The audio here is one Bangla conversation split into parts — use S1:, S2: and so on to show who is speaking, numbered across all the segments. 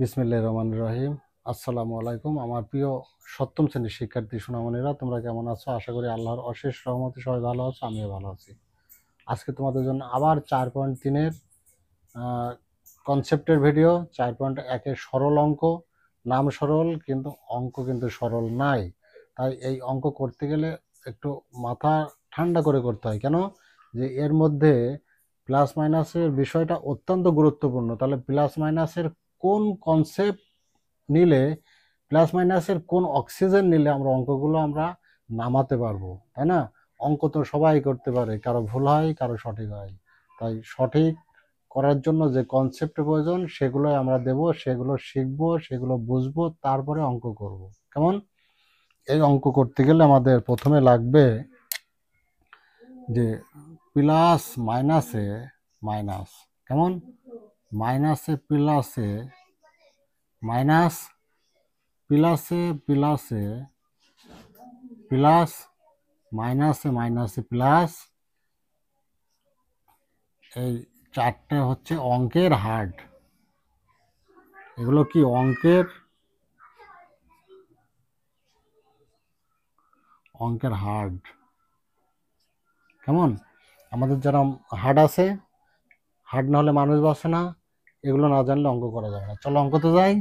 S1: বিসমিল্লাহির রহমানির রহিম। আসসালামু আলাইকুম। আমার প্রিয় সপ্তম শ্রেণীর শিক্ষার্থী সোনামণিরা, তোমরা কেমন আছো? আশা করি আল্লাহর অশেষ রহমতে সবাই ভালো আছো, আমিও ভালো আছি। আজকে তোমাদের জন্য আবার 4.3-এর কনসেপ্টের ভিডিও। 4.1-এর সরল অঙ্ক। নাম সরল কিন্তু অঙ্ক কিন্তু সরল নাই। তাই এই অঙ্ক করতে গেলে একটু মাথা ঠান্ডা করে করতে হয়। কেন? যে এর মধ্যে প্লাস মাইনাসের বিষয়টা অত্যন্ত গুরুত্বপূর্ণ। তাহলে প্লাস মাইনাসের কোন কনসেপ্ট নিলে, প্লাস মাইনাসের কোন অক্সিজেন নিলে আমরা অঙ্কগুলো আমরা নামাতে পারবো, তাই না? অঙ্ক তো সবাই করতে পারে, কারো ভুল হয়, কারো সঠিক হয়। তাই সঠিক করার জন্য যে কনসেপ্টের প্রয়োজন সেগুলোই আমরা দেব, সেগুলো শিখবো, সেগুলো বুঝবো, তারপরে অঙ্ক করব। কেমন? এই অঙ্ক করতে গেলে আমাদের প্রথমে লাগবে যে প্লাস মাইনাসে মাইনাস। কেমন? মাইনাসে প্লাসে মাইনাস, প্লাসে প্লাসে প্লাস, মাইনাসে মাইনাসে প্লাস। এই চারটে হচ্ছে অঙ্কের হার্ড। এগুলো কি অঙ্কের হার্ড। কেমন? আমাদের যারা হার্ড আছে, হার্ড না হলে মানুষ বাঁচে না। এগুলো না জানলে অঙ্ক করা যাবে না। চলো অঙ্কতে যাই।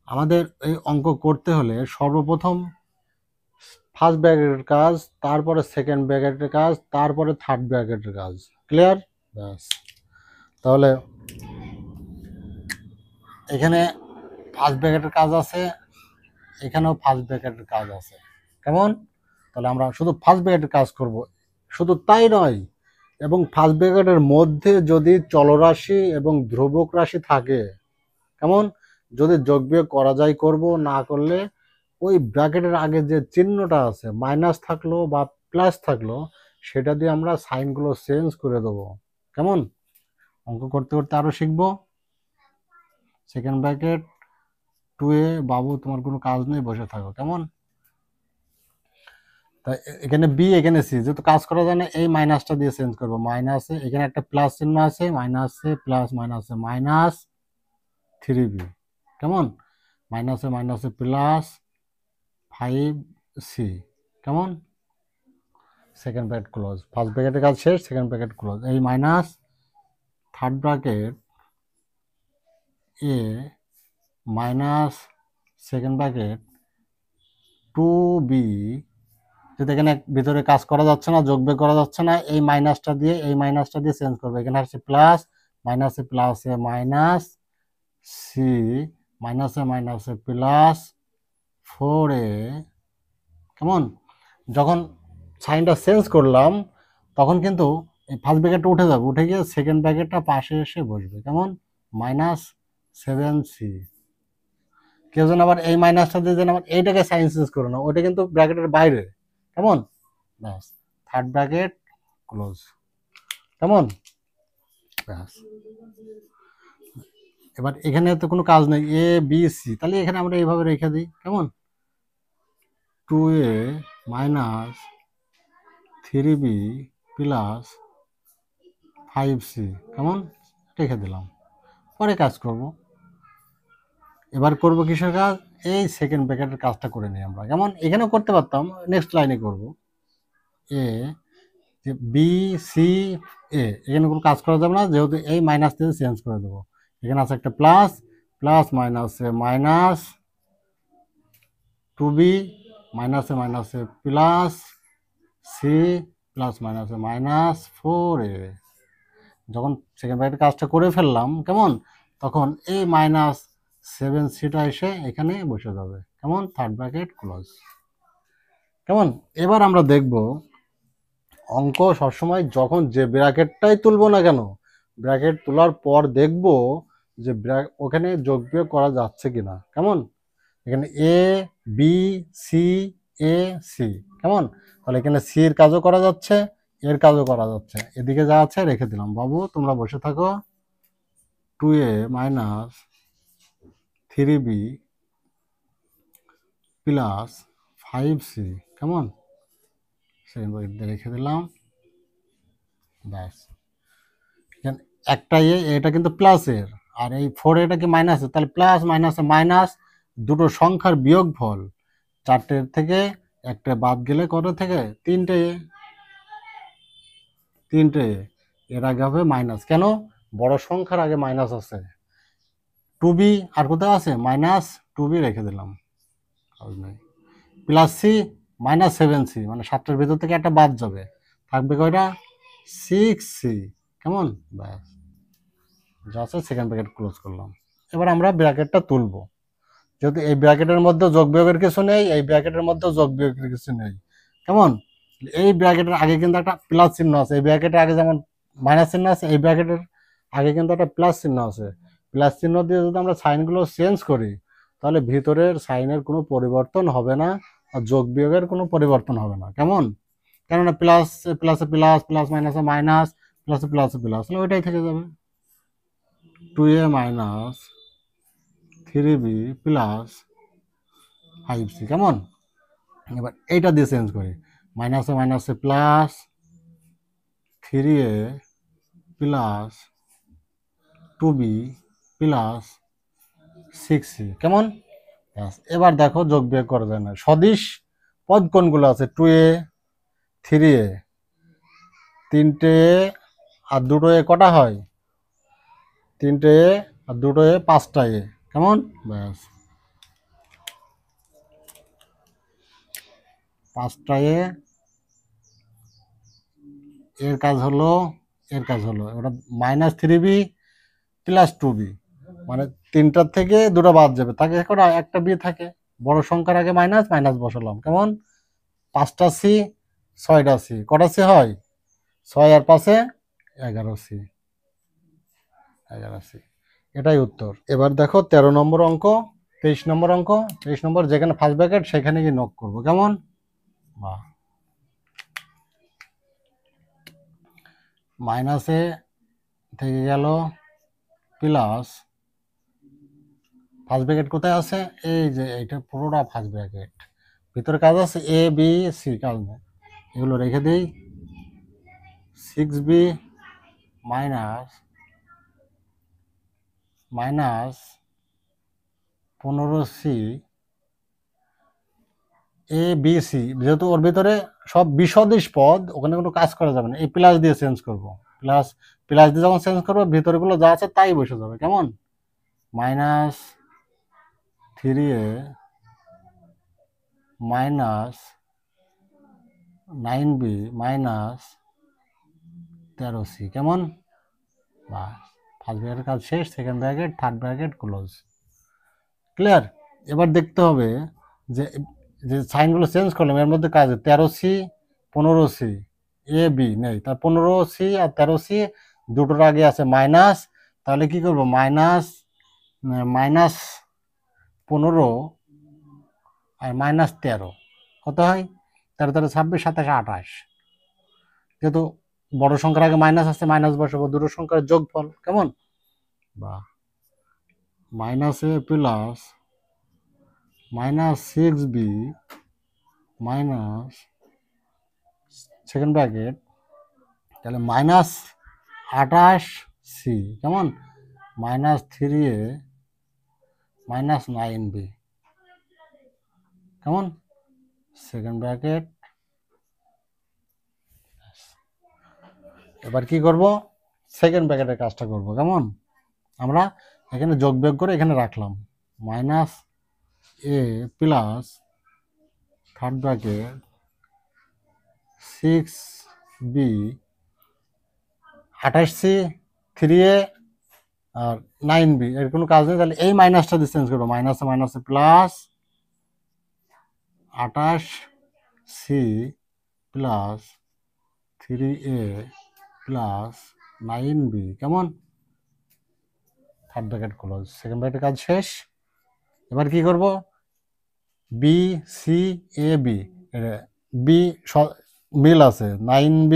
S1: আমাদের এই অঙ্ক করতে হলে সর্বপ্রথম ফার্স্ট ব্র্যাকেটের কাজ, তারপরে সেকেন্ড ব্র্যাকেটের কাজ, তারপরে থার্ড ব্র্যাকেটের কাজ। ক্লিয়ার? ব্যাস। তাহলে এখানে ফার্স্ট ব্র্যাকেটের কাজ আছে, এখানেও ফার্স্ট ব্র্যাকেটের কাজ আছে। কেমন? তাহলে আমরা শুধু ফার্স্ট ব্র্যাকেটের কাজ করব। শুধু তাই নয়, এবং ফার্স্ট ব্র্যাকেটের মধ্যে যদি চলরাশি এবং ধ্রুবক রাশি থাকে, কেমন? যদি যোগ বিয়োগ করা যায় করব, না করলে ওই ব্র্যাকেটের আগে যে চিহ্নটা আছে, মাইনাস থাকলো বা প্লাস থাকলো, সেটা দিয়ে আমরা সাইনগুলো চেঞ্জ করে দেবো। কেমন? অঙ্ক করতে করতে আরও শিখবো। সেকেন্ড ব্র্যাকেট 2a, বাবু তোমার কোনো কাজ নেই, বসে থাকো। কেমন? তাই এখানে বি, এখানে সি, যেহেতু কাজ করা যায় না, এই মাইনাসটা দিয়ে চেঞ্জ করবো। মাইনাসে এখানে একটা প্লাস চিহ্ন আছে, মাইনাসে প্লাস, মাইনাসে মাইনাস 3b। কেমন? মাইনাসে মাইনাসে প্লাস 5c। কেমন? Second bracket close. ফার্স্ট ব্র্যাকেটের কাজ শেষ, সেকেন্ড ব্র্যাকেট ক্লোজ। এই মাইনাস থার্ড ব্র্যাকেট এ মাইনাস সেকেন্ড ব্র্যাকেট 2b। যেহেতু এখানে ভিতরে কাজ করা যাচ্ছে না, যোগ বিয়োগ করা যাচ্ছে না, এই মাইনাসটা দিয়ে চেঞ্জ করবে। এখানে আসছে প্লাস, মাইনাসে প্লাসে মাইনাস সি, মাইনাসে মাইনাসে প্লাস 4a। কেমন? যখন সাইনটা চেঞ্জ করলাম তখন কিন্তু এই ফার্স্ট ব্র্যাকেটটা উঠে যাবে, উঠে গিয়ে সেকেন্ড ব্র্যাকেটটা পাশে এসে বসবে। কেমন? Minus 7c। কেউ যেন আবার এই মাইনাসটা দিয়ে যেন আবার এইটাকে সাইন চেঞ্জ করো না, ওইটা কিন্তু ব্র্যাকেটের বাইরে। কেমন? ব্যাস, থার্ড ব্র্যাকেট ক্লোজ। কেমন? ব্যাস। এবার এখানে তো কোনো কাজ নেই, এ বি সি, তাহলে এখানে আমরা এইভাবে রেখে দিই। কেমন? 2a minus 3b plus 5c। কেমন? রেখে দিলাম। পরে কাজ করব। এবার করব কিসের কাজ? এই সেকেন্ড ব্র্যাকেটের কাজটা করে নিই আমরা। কেমন? এখানেও করতে পারতাম, নেক্সট লাইনে করব। এ যে বি সি এ, এখানে কোনো কাজ করা যাবে না, যেহেতু এই মাইনাস দিয়ে চেঞ্জ করে দেবো। এখানে আছে একটা প্লাস, প্লাস মাইনাসে মাইনাস 2b, মাইনাসে মাইনাসে প্লাস সি, প্লাস মাইনাসে মাইনাস 4a। যখন সেকেন্ড ব্র্যাকেটের কাজটা করে ফেললাম, কেমন? তখন এই মাইনাস 7cটা এসে এখানে বসে যাবে। কেমন? Third bracket close. কেমন? এবার আমরা দেখব অঙ্ক সবসময় যখন যে ব্র্যাকেটটাই তুলবো না কেন, ব্র্যাকেট তোলার পর দেখব যে ওখানে যোগ বিয়োগ করা যাচ্ছে কিনা। কেমন? এখানে A B C, A C. কেমন? তাহলে এখানে সি এর কাজও করা যাচ্ছে, এর কাজও করা যাচ্ছে। এদিকে যা আছে রেখে দিলাম। বাবু তোমরা বসে থাকো। 2a minus 3b plus 5c। কেমন? সেকেন্ড ব্র্যাকেট দিয়ে রেখে দিলাম। ব্যাস। এখানে একটা এটা কিন্তু প্লাসের, আর এই 4 এটা কি মাইনাস, তাহলে প্লাস মাইনাসে মাইনাস, দুটো সংখ্যার বিয়োগফল, 4টের থেকে একটা বাদ গেলে কত থেকে, 3টে, এর আগে হবে মাইনাস, কেন, বড় সংখ্যার আগে মাইনাস আছে। 2b আর কোথাও আছে, মাইনাস 2b রেখে দিলাম, প্লাস সি মাইনাস 7c, মানে 7টার ভিতর থেকে একটা বাদ যাবে, থাকবে কয়টা, 6c, কেমন, ব্যাস যা আছে সেকেন্ড ব্র্যাকেট ক্লোজ করলাম। এবার আমরা ব্র্যাকেটটা তুলবো, যেহেতু এই ব্র্যাকেটের মধ্যে যোগ বিয়োগের কিছু নেই, এই ব্র্যাকেটের মধ্যে যোগ বিয়োগের কিছু নেই, কেমন, এই ব্র্যাকেটের আগে কিন্তু একটা প্লাস চিহ্ন আছে, এই ব্র্যাকেটের আগে যেমন মাইনাস চিহ্ন আছে, এই ব্র্যাকেটের আগে কিন্তু একটা প্লাস চিহ্ন আছে, প্লাস চিহ্ন দিয়ে যদি আমরা সাইনগুলো চেঞ্জ করি, তাহলে ভিতরের সাইনের কোনো পরিবর্তন হবে না, আর যোগ বিয়োগের কোনো পরিবর্তন হবে না, কেমন, কেননা প্লাস প্লাসে প্লাস, প্লাস মাইনাসে মাইনাস, প্লাসে প্লাসে প্লাস, ওইটাই থেকে যাবে, 2a minus 3b plus 5c, কেমন। এবার এইটা দিয়ে চেঞ্জ করি, মাইনাসে মাইনাসে plus 3a plus 2b plus 6c, কেমন। এবার দেখো যোগ বিয়োগ করা যায় না, সদিশ পদ কোনগুলো আছে, 2a 3a, 3টে আর 2টো এ কটা হয়, 3টে আর 2টো এ 5টা এ, কেমন, ব্যাস 5টা এর কাজ হলো, ওটা মাইনাস 3b প্লাস 2b, মানে 3টার থেকে 2টা বাদ যাবে, তাকে কটা, একটা বি থাকে, বড় সংখ্যার আগে মাইনাস, মাইনাস বসালাম, কেমন, 5টা সি 6টা সি, কটা সি হয়, 6 আর 5-এ 11c, এটাই উত্তর। এবার দেখো 13 নম্বর অঙ্ক, 23 নম্বর অঙ্ক, 23 নম্বর যেখানে ফার্স্ট ব্র্যাকেট সেখানে গিয়ে নক করবো, কেমন, বাহ, মাইনাসে থেকে গেল প্লাস, ফার্স্ট ব্র্যাকেট কোথায় আছে, এই যে এইটা পুরোটা ফার্স্ট ব্র্যাকেট, ভিতরে কাজ আছে এ বি সি, কাজ নেই, এগুলো রেখে দিই, 6b minus 15c A B C, যেহেতু ওর ভিতরে সব বিসদৃশ পদ, ওখানে কোনো কাজ করা যাবে না, এই প্লাস দিয়ে চেঞ্জ করবো, প্লাস প্লাস দিয়ে যখন চেঞ্জ করবো ভিতরেগুলো যা আছে তাই বসে যাবে, কেমন, minus 3a minus 9b minus 13c, কেমন, বা ফার্স্ট ব্র্যাকেটের কাজ শেষ, second bracket, third bracket close, clear. এবার দেখতে হবে যে যে সাইনগুলো চেঞ্জ করলাম এর মধ্যে কাজ 13c 15c এ বি নেই, তার 15c আর 13c দুটোর আগে আছে মাইনাস, তাহলে কি করব, মাইনাস 15 আর মাইনাস 13 কত হয়, 13 13 26 27 28, যেহেতু বড় সংখ্যার আগে মাইনাস আছে, মাইনাস বসাবো, দুটো সংখ্যার যোগফল, কেমন, বা মাইনাসে plus minus 6b minus second bracket, তাহলে মাইনাস 28c, কেমন, মাইনাস 3a মাইনাস 9b, কেমন, সেকেন্ড ব্র্যাকেট। এবার কি করব, সেকেন্ড ব্র্যাকেটের কাজটা করব, কেমন, আমরা এখানে যোগ বিয়োগ করে এখানে রাখলাম, minus a plus third bracket 6b 28c 3a আর 9b, এর কোনো কাজ নেই, তাহলে এই মাইনাসটা দিয়ে চেঞ্জ করবো, মাইনাসে মাইনাসে plus 28c plus 3a plus 9b, কেমন, থার্ড ব্র্যাকেট ক্লোজ, সেকেন্ড ব্র্যাকেটের কাজ শেষ। এবার কি করব, B C A B, B মিল আছে, 9b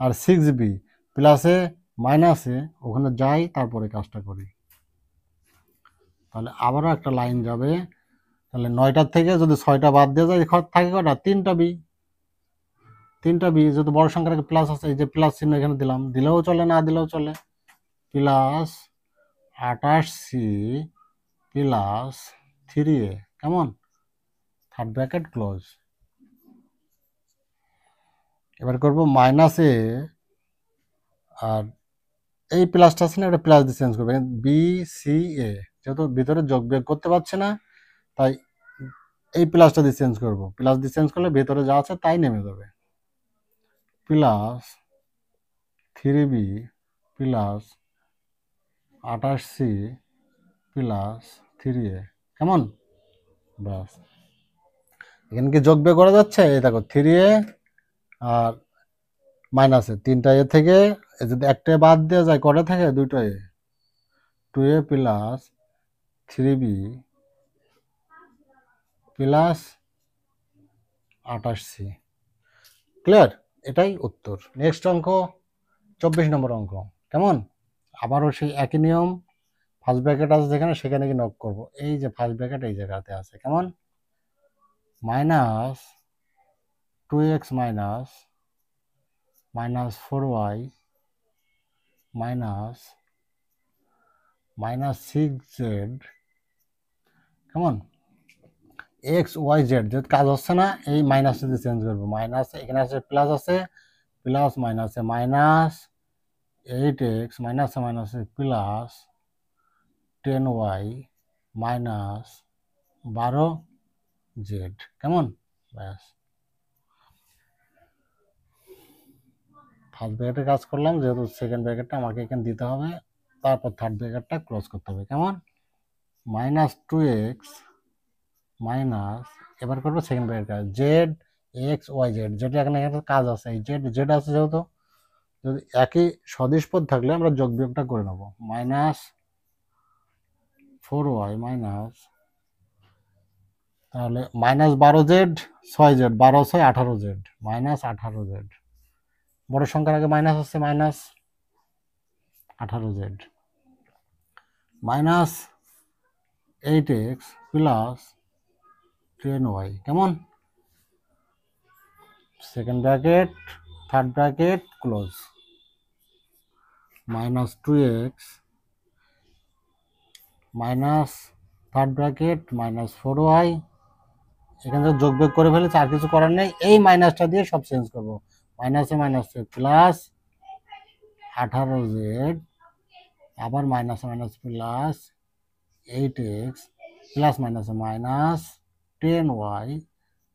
S1: আর 6b প্লাসে মাইনাসে ওখানে যাই, তারপরে কাজটা করি, তাহলে আবারও একটা লাইন যাবে, তাহলে 9টার থেকে যদি 6টা বাদ দিয়ে যায় থাকে কটা, 3টা বি, যেহেতু বড় সংখ্যার প্লাস আছে, এই যে প্লাস চিহ্ন এখানে দিলাম, দিলেও চলে না দিলেও চলে, প্লাস 28c প্লাস 3a, কেমন? Third bracket close. এবার করব মাইনাস এ, আর এই প্লাসটা আছে না, এটা প্লাস দিয়ে চেঞ্জ করবে, বি সি এ, যেহেতু ভিতরে যোগ বিয়োগ করতে পারছে না তাই এই প্লাসটা দিয়ে চেঞ্জ করব। প্লাস দিয়ে চেঞ্জ করলে ভেতরে যা আছে তাই নেমে যাবে। Plus 3b plus 28c plus 3a, কেমন? ব্যাস, এখানে কি যোগ বিয়োগ করা যাচ্ছে? এই দেখো 3a আর মাইনাসে 3টা এ থেকে যদি একটা বাদ দেওয়া যায় কটা থাকে? 2টা এ, 2a plus 3b plus 28c। Clear? এটাই উত্তর। নেক্সট অঙ্ক 24 নম্বর অঙ্ক, কেমন? আবারও সেই একই নিয়ম, ফার্স্ট ব্র্যাকেট আছে যেখানে সেখানে কি নক করব। এই যে ফার্স্ট ব্র্যাকেট এই জায়গাতে আছে, কেমন? Minus 2x minus 4y minus 6z, কেমন? এক্স ওয়াই জেড, যেহেতু কাজ হচ্ছে না এই মাইনাসটা দিয়ে চেঞ্জ করবো। মাইনাস এখানে আছে প্লাস, আছে প্লাস মাইনাসে মাইনাস 8x মাইনাসে মাইনাসে প্লাস 10y মাইনাস 12z, কেমন? ব্যাস, ফার্স্ট ব্র্যাকেটে কাজ করলাম, যেহেতু সেকেন্ড ব্র্যাকেটটা আমাকে এখানে দিতে হবে, তারপর থার্ড ব্র্যাকেটটা ক্লোজ করতে হবে, কেমন? মাইনাস 2x মাইনাস, এবার করবো সেকেন্ড ব্র্যাকেট কাজ, জেড এক্স ওয়াই জেড, যেটা এখানে কাজ আছে, এই জেড জেড আছে যেহেতু, যদি একই সদিশ পদ থাকলে আমরা যোগ বিয়োগটা করে নেব। মাইনাস 4y মাইনাস, তাহলে minus 12z 6z, 12 6 18z, minus 18z, বড় সংখ্যার আগে মাইনাস আছে, minus 18z minus 8x plus 10y, কেমন? Second bracket third bracket close. Minus 2x minus third bracket minus 4y, এখানে যোগ বিয়োগ করে ফেলেছে, আর কিছু করার নেই, এই মাইনাসটা দিয়ে সব চেঞ্জ করব। মাইনাসে মাইনাসে প্লাস 18z, আবার মাইনাসে মাইনাস প্লাস 8x প্লাস মাইনাসে মাইনাস 10y,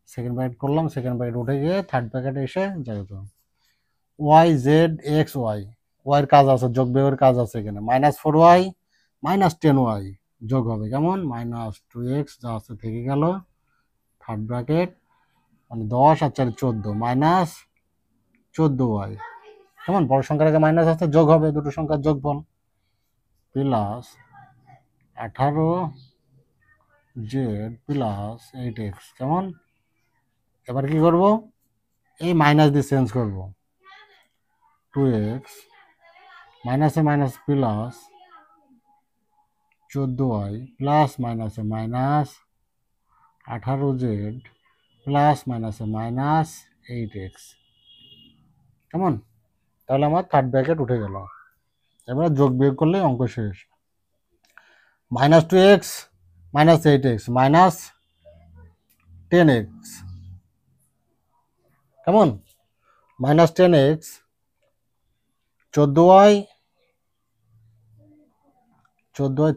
S1: সেকেন্ড ব্র্যাকেট করলাম, সেকেন্ড ব্র্যাকেট উঠে গিয়ে থার্ড ব্র্যাকেটে এসে যেহেতু ওয়াই জেড এক্স ওয়াই, ওয়াইয়ের কাজ আছে, যোগ বিয়োগের কাজ আছে, এখানে মাইনাস 4y মাইনাস 10y যোগ হবে, কেমন? মাইনাস 2x যা আছে থেকে গেল, থার্ড ব্র্যাকেট মানে 10 আর 4 14 মাইনাস 14y, কেমন? বড় সংখ্যার আগে মাইনাস আছে, যোগ হবে, দুটো সংখ্যার যোগফল, প্লাস 18z প্লাস 8x, কেমন? এবার কি করব? এই মাইনাস দিয়ে চেঞ্জ করব, 2x মাইনাসে মাইনাস প্লাস 14y প্লাস মাইনাসে মাইনাস 18z প্লাস মাইনাসে মাইনাস 8x, কেমন? তাহলে আমার থার্ড ব্র্যাকেট উঠে গেল। এবার যোগ বিয়োগ করলে অঙ্ক শেষ। Minus 2x minus 8x minus 10x, কেমন? মাইনাস 10x 14y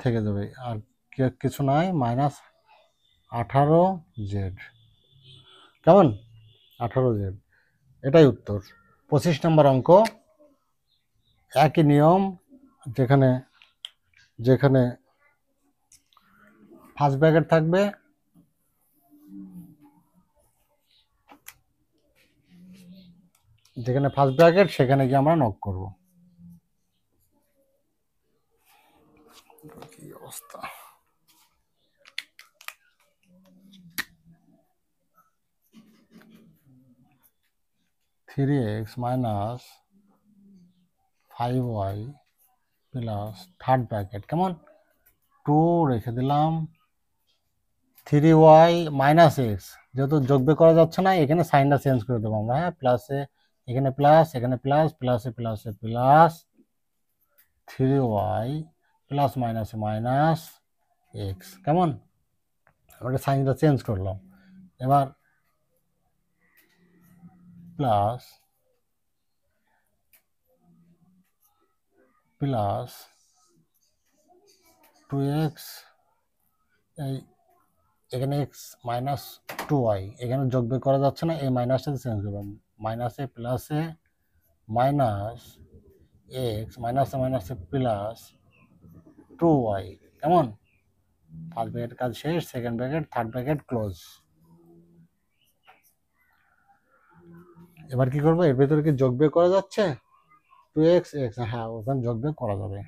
S1: থেকে যাবে, আর কিছু নাই, মাইনাস 18z, কেমন? 18z, এটাই উত্তর। 25 নম্বর অঙ্ক, একই নিয়ম, যেখানে যেখানে ফার্স্ট ব্র্যাকেট থাকবে সেখানে গিয়ে আমরা নক করব। কি অবস্থা! Three x minus 5y plus third bracket, কেমন? 2 রেখে দিলাম, 3y মাইনাস এক্স, যেহেতু যোগ বিয়োগ করা যাচ্ছে না এখানে সাইনটা চেঞ্জ করে দেবো আমরা, হ্যাঁ, প্লাসে এখানে প্লাস, এখানে প্লাস, প্লাসে প্লাসে প্লাস 3y প্লাস মাইনাসে মাইনাস এক্স। কেমন? আমরা সাইনটা চেঞ্জ করলাম। এবার প্লাস প্লাস 2x, এই এখানে এক্স মাইনাস 2y, এখানে যোগ বিয়োগ করা যাচ্ছে না, এই মাইনাসটা চেঞ্জ করলাম, মাইনাসে প্লাসে মাইনাস এক্স, মাইনাসে মাইনাসে প্লাস 2y। কেমন? ফার্স্ট ব্র্যাকেট কাজ শেষ, second bracket, third bracket close. এবার কি করবো? এর ভেতরে কি যোগ বিয়োগ করা যাচ্ছে? 2x x, হ্যাঁ ওখানে যোগ বিয়োগ করা যাবে।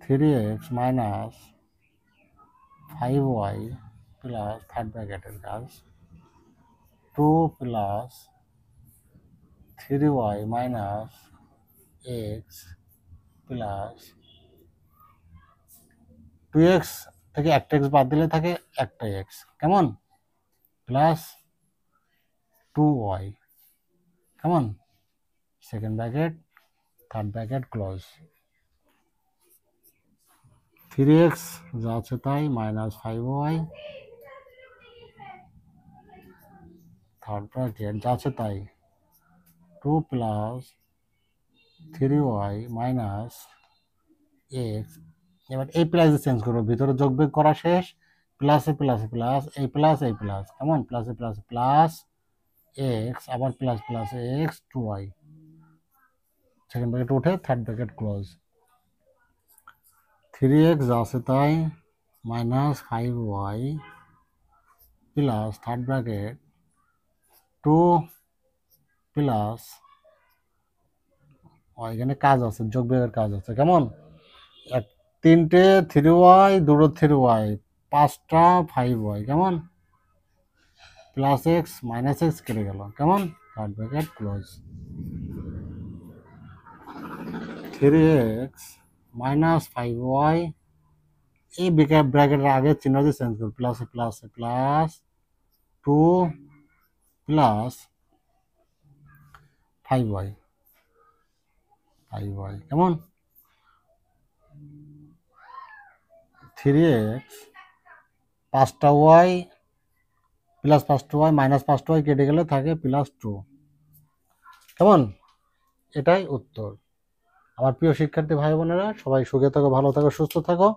S1: 3x minus 5y plus third ব্র্যাকেটের কাজ 2 plus 3y minus x plus 2x থেকে একটা এক্স বাদ দিলে থাকে একটা এক্স। কেমন? Plus 2y। কেমন? Second bracket, third bracket close. 3x যা আছে তাই মাইনাস 5y, থার্ড ব্র্যাকেট যা আছে তাই 2 প্লাস 3y মাইনাস এক্স। এবার এই প্লাসে চেঞ্জ করবো, ভিতরে যোগ বিয়োগ করা শেষ, প্লাসে প্লাসে প্লাস, এই প্লাস এই প্লাস। কেমন? প্লাসে প্লাসে প্লাস এক্স, আবার plus plus x 2y। Second bracket উঠে থার্ড ব্র্যাকেট ক্লোজ। 3x যা আছে তাই minus 5y plus third bracket 2 plus, এখানে কাজ আছে, যোগ বিয়োগের কাজ আছে। কেমন? তিনটে 3y, দুটো 3y, পাঁচটা 5y। কেমন? প্লাস এক্স মাইনাস এক্স কেটে গেল। কেমন? Third bracket close. 3x minus 5y, এই ব্র্যাকেটের আগে চিহ্ন দিয়ে চেঞ্জ করব, প্লাসে প্লাসে প্লাস 2 প্লাস 5y। কেমন? 3x পাঁচটা ওয়াই প্লাস 5টা ওয়াই মাইনাস 5টা ওয়াই কেটে গেলে থাকে প্লাস 2। কেমন? এটাই উত্তর। আমার প্রিয় শিক্ষার্থী ভাই বোনেরা, সবাই সুখে থাকো, ভালো থাকো, সুস্থ থাকো।